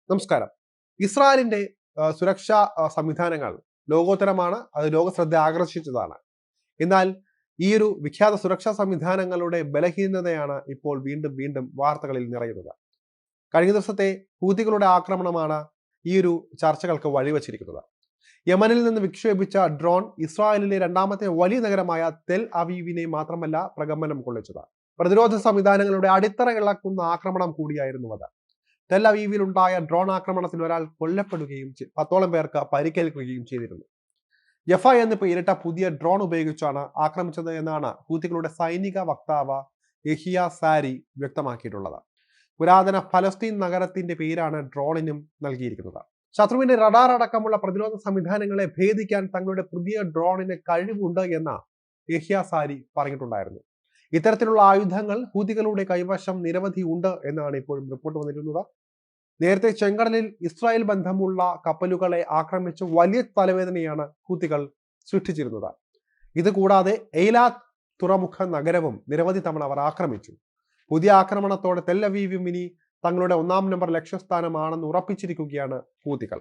നമസ്കാരം. ഇസ്രായേലിന്റെ സുരക്ഷാ സംവിധാനങ്ങൾ ലോകോത്തരമാണ്. അത് ലോക ശ്രദ്ധ ആകർഷിച്ചതാണ്. എന്നാൽ ഈ ഒരു വിഖ്യാത സുരക്ഷാ സംവിധാനങ്ങളുടെ ബലഹീനതയാണ് ഇപ്പോൾ വീണ്ടും വീണ്ടും വാർത്തകളിൽ നിറയുന്നത്. കഴിഞ്ഞ ദിവസത്തെ ഹൂതികളുടെ ആക്രമണമാണ് ഈ ഒരു ചർച്ചകൾക്ക് വഴിവെച്ചിരിക്കുന്നത്. യമനിൽ നിന്ന് വിക്ഷേപിച്ച ഡ്രോൺ ഇസ്രായേലിലെ രണ്ടാമത്തെ വലിയ നഗരമായ തെൽ അവീവിനെ മാത്രമല്ല പ്രകമ്പനം കൊള്ളിച്ചത്. പ്രതിരോധ സംവിധാനങ്ങളുടെ അടിത്തറ ഇളക്കുന്ന ആക്രമണം കൂടിയായിരുന്നു അത്. ടെൽ അവീവിൽ ഉണ്ടായ ഡ്രോൺ ആക്രമണത്തിൽ ഒരാൾ കൊല്ലപ്പെടുകയും 10ഓളം പേർക്ക് പരിക്കേൽക്കുകയും ചെയ്തിരുന്നു. യഫ എന്ന് പേരിട്ട പുതിയ ഡ്രോൺ ഉപയോഗിച്ചാണ് ആക്രമിച്ചത് എന്നാണ് ഹൂതികളുടെ സൈനിക വക്താവ് യഹിയ സാരി വ്യക്തമാക്കിയിട്ടുള്ളത്. പുരാതന ഫലസ്തീൻ നഗരത്തിന്റെ പേരാണ് ഡ്രോണിനും നൽകിയിരിക്കുന്നത്. ശത്രുവിന്റെ റഡാർ അടക്കമുള്ള പ്രതിരോധ സംവിധാനങ്ങളെ ഭേദിക്കാൻ തങ്ങളുടെ പുതിയ ഡ്രോണിന് കഴിവുണ്ട് എന്ന് യഹിയ സാരി പറഞ്ഞിട്ടുണ്ടായിരുന്നു. ഇത്തരത്തിലുള്ള ആയുധങ്ങൾ ഹൂതികളുടെ കൈവശം നിരവധി ഉണ്ട് എന്നാണ് ഇപ്പോഴും റിപ്പോർട്ട് വന്നിരുന്നത്. നേരത്തെ ചെങ്കടലിൽ ഇസ്രായേൽ ബന്ധമുള്ള കപ്പലുകളെ ആക്രമിച്ച് വലിയ തലവേദനയാണ് ഹൂതികൾ സൃഷ്ടിച്ചിരുന്നത്. ഇത് കൂടാതെ എയ്ലാത്ത് തുറമുഖ നഗരവും നിരവധി തവണ അവർ ആക്രമിച്ചു. പുതിയ ആക്രമണത്തോടെ തെൽ അവീവും ഇനി തങ്ങളുടെ 1-ാം നമ്പർ ലക്ഷ്യസ്ഥാനമാണെന്ന് ഉറപ്പിച്ചിരിക്കുകയാണ് ഹൂതികൾ.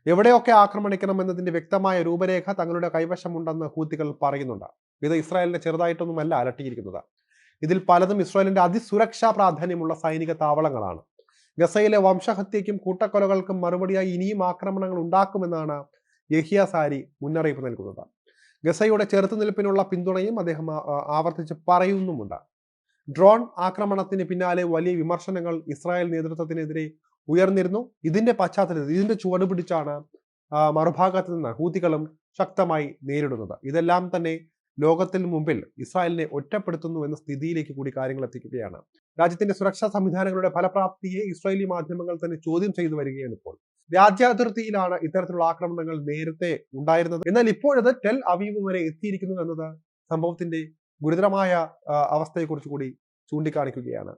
എവിടെയൊക്കെ ആക്രമണിക്കണം എന്നതിന്റെ വ്യക്തമായ രൂപരേഖ തങ്ങളുടെ കൈവശമുണ്ടെന്ന് ഹൂതികൾ പറയുന്നുണ്ട്. ഇത് ഇസ്രായേലിനെ ചെറുതായിട്ടൊന്നുമല്ല അലട്ടിയിരിക്കുന്നത്. ഇതിൽ പലതും ഇസ്രായേലിന്റെ അതിസുരക്ഷാ പ്രാധാന്യമുള്ള സൈനിക താവളങ്ങളാണ്. ഗസയിലെ വംശഹത്യയ്ക്കും കൂട്ടക്കൊലകൾക്കും മറുപടിയായി ഇനിയും ആക്രമണങ്ങൾ ഉണ്ടാക്കുമെന്നാണ് യഹിയ സാരി മുന്നറിയിപ്പ് നൽകുന്നത്. ഗസയുടെ ചെറുത്തുനിൽപ്പിനുള്ള പിന്തുണയും അദ്ദേഹം ആവർത്തിച്ച് പറയുന്നുമുണ്ട്. ഡ്രോൺ ആക്രമണത്തിന് പിന്നാലെ വലിയ വിമർശനങ്ങൾ ഇസ്രായേൽ നേതൃത്വത്തിനെതിരെ ഉയർന്നിരുന്നു. ഇതിന്റെ പശ്ചാത്തലത്തിൽ ഇതിന്റെ ചുവട് പിടിച്ചാണ് മറുഭാഗത്ത് നിന്ന് ഹൂതികളും ശക്തമായി നേരിടുന്നത്. ഇതെല്ലാം തന്നെ ലോകത്തിന് മുമ്പിൽ ഇസ്രായേലിനെ ഒറ്റപ്പെടുത്തുന്നു എന്ന സ്ഥിതിയിലേക്ക് കൂടി കാര്യങ്ങൾ എത്തിക്കുകയാണ്. രാജ്യത്തിന്റെ സുരക്ഷാ സംവിധാനങ്ങളുടെ ഫലപ്രാപ്തിയെ ഇസ്രായേലി മാധ്യമങ്ങൾ തന്നെ ചോദ്യം ചെയ്തു വരികയാണ്. ഇപ്പോൾ രാജ്യാതിർത്തിയിലാണ് ഇത്തരത്തിലുള്ള ആക്രമണങ്ങൾ നേരത്തെ ഉണ്ടായിരുന്നത്. എന്നാൽ ഇപ്പോഴത് ടെൽ അവീവ് വരെ എത്തിയിരിക്കുന്നു എന്നത് സംഭവത്തിന്റെ ഗുരുതരമായ അവസ്ഥയെക്കുറിച്ച് കൂടി ചൂണ്ടിക്കാണിക്കുകയാണ്.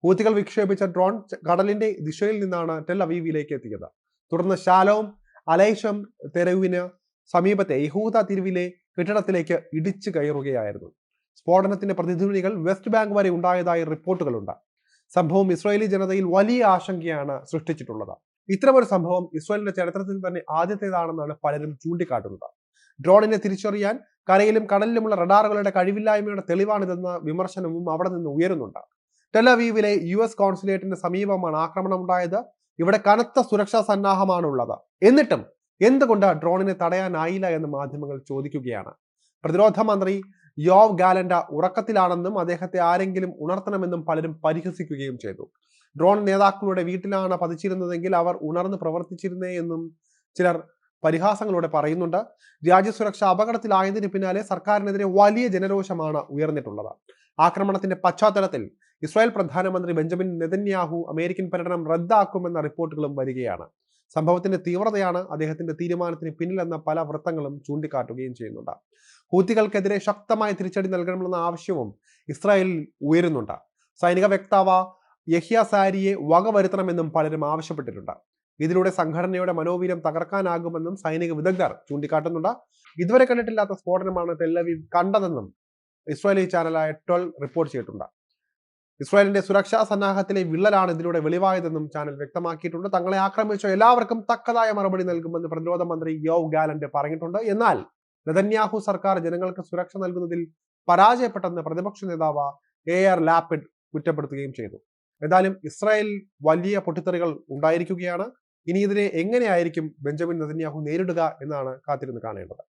ഹൂതികൾ വിക്ഷേപിച്ച ഡ്രോൺ കടലിന്റെ ദിശയിൽ നിന്നാണ് ടെൽ അവീവിലേക്ക് എത്തിയത്. തുടർന്ന് ഷാലോം അലൈഷം തെരുവിന് സമീപത്തെ യഹൂദ തെരുവിലെ കെട്ടിടത്തിലേക്ക് ഇടിച്ചു കയറുകയായിരുന്നു. സ്ഫോടനത്തിന്റെ പ്രതിധ്വനികൾ വെസ്റ്റ് ബാങ്ക് വരെ ഉണ്ടായതായി റിപ്പോർട്ടുകളുണ്ട്. സംഭവം ഇസ്രായേലി ജനതയിൽ വലിയ ആശങ്കയാണ് സൃഷ്ടിച്ചിട്ടുള്ളത്. ഇത്തരമൊരു സംഭവം ഇസ്രായേലിന്റെ ചരിത്രത്തിൽ തന്നെ ആദ്യത്തേതാണെന്നാണ് പലരും ചൂണ്ടിക്കാട്ടുന്നത്. ഡ്രോണിനെ തിരിച്ചറിയാൻ കരയിലും കടലിലുമുള്ള റഡാറുകളുടെ കഴിവില്ലായ്മയുടെ തെളിവാണിതെന്ന വിമർശനവും അവിടെ നിന്ന് ഉയരുന്നുണ്ട്. ടെൽ അവീവിലെ US കോൺസുലേറ്റിന് സമീപമാണ് ആക്രമണം ഉണ്ടായത്. ഇവിടെ കനത്ത സുരക്ഷാ സന്നാഹമാണുള്ളത്. എന്നിട്ടും എന്തുകൊണ്ട് ഡ്രോണിനെ തടയാനായില്ല എന്ന് മാധ്യമങ്ങൾ ചോദിക്കുകയാണ്. പ്രതിരോധ മന്ത്രി യോവ് ഗാലന്റ് ഉറക്കത്തിലാണെന്നും അദ്ദേഹത്തെ ആരെങ്കിലും ഉണർത്തണമെന്നും പലരും പരിഹസിക്കുകയും ചെയ്തു. ഡ്രോൺ നേതാക്കളുടെ വീട്ടിലാണ് പതിച്ചിരുന്നതെങ്കിൽ അവർ ഉണർന്ന് പ്രവർത്തിച്ചിരുന്നേ എന്നും ചിലർ പരിഹാസങ്ങളോടെ പറയുന്നുണ്ട്. രാജ്യസുരക്ഷ അപകടത്തിലായതിന് പിന്നാലെ സർക്കാരിനെതിരെ വലിയ ജനരോഷമാണ് ഉയർന്നിട്ടുള്ളത്. ആക്രമണത്തിന്റെ പശ്ചാത്തലത്തിൽ ഇസ്രായേൽ പ്രധാനമന്ത്രി ബെഞ്ചമിൻ നെതന്യാഹു അമേരിക്കൻ പര്യടനം റദ്ദാക്കുമെന്ന റിപ്പോർട്ടുകളും വരികയാണ്. സംഭവത്തിന്റെ തീവ്രതയാണ് അദ്ദേഹത്തിന്റെ തീരുമാനത്തിന് പിന്നിലെന്ന പല വൃത്തങ്ങളും ചൂണ്ടിക്കാട്ടുകയും ചെയ്യുന്നുണ്ട്. ഹൂതികൾക്കെതിരെ ശക്തമായ തിരിച്ചടി നൽകണമെന്ന ആവശ്യവും ഇസ്രായേലിൽ ഉയരുന്നുണ്ട്. സൈനിക വക്താവ് യഹിയ സാരിയെ വകവരുത്തണമെന്നും പലരും ആവശ്യപ്പെട്ടിട്ടുണ്ട്. ഇതിലൂടെ സംഘടനയുടെ മനോവീര്യം തകർക്കാനാകുമെന്നും സൈനിക വിദഗ്ധർ ചൂണ്ടിക്കാട്ടുന്നുണ്ട്. ഇതുവരെ കണ്ടിട്ടില്ലാത്ത സ്ഫോടനമാണ് ടെൽ അവീവ് കണ്ടതെന്നും ഇസ്രായേലി ചാനലായ 12 റിപ്പോർട്ട് ചെയ്തിട്ടുണ്ട്. ഇസ്രായേലിന്റെ സുരക്ഷാ സന്നാഹത്തിലെ വിള്ളലാണ് ഇതിലൂടെ വെളിവായതെന്നും ചാനൽ വ്യക്തമാക്കിയിട്ടുണ്ട്. തങ്ങളെ ആക്രമിച്ച എല്ലാവർക്കും തക്കതായ മറുപടി നൽകുമെന്ന് പ്രതിരോധ മന്ത്രി യോവ് ഗാലന്റ് പറഞ്ഞിട്ടുണ്ട്. എന്നാൽ നെതന്യാഹു സർക്കാർ ജനങ്ങൾക്ക് സുരക്ഷ നൽകുന്നതിൽ പരാജയപ്പെട്ടെന്ന് പ്രതിപക്ഷ നേതാവ് യാർ ലാപിഡ് കുറ്റപ്പെടുത്തുകയും ചെയ്തു. ഏതായാലും ഇസ്രായേൽ വലിയ പൊട്ടിത്തെറികൾ ഉണ്ടായിരിക്കുകയാണ്. ഇനി ഇതിനെ എങ്ങനെയായിരിക്കും ബെഞ്ചമിൻ നെതന്യാഹു നേരിടുക എന്നാണ് കാത്തിരുന്ന് കാണേണ്ടത്.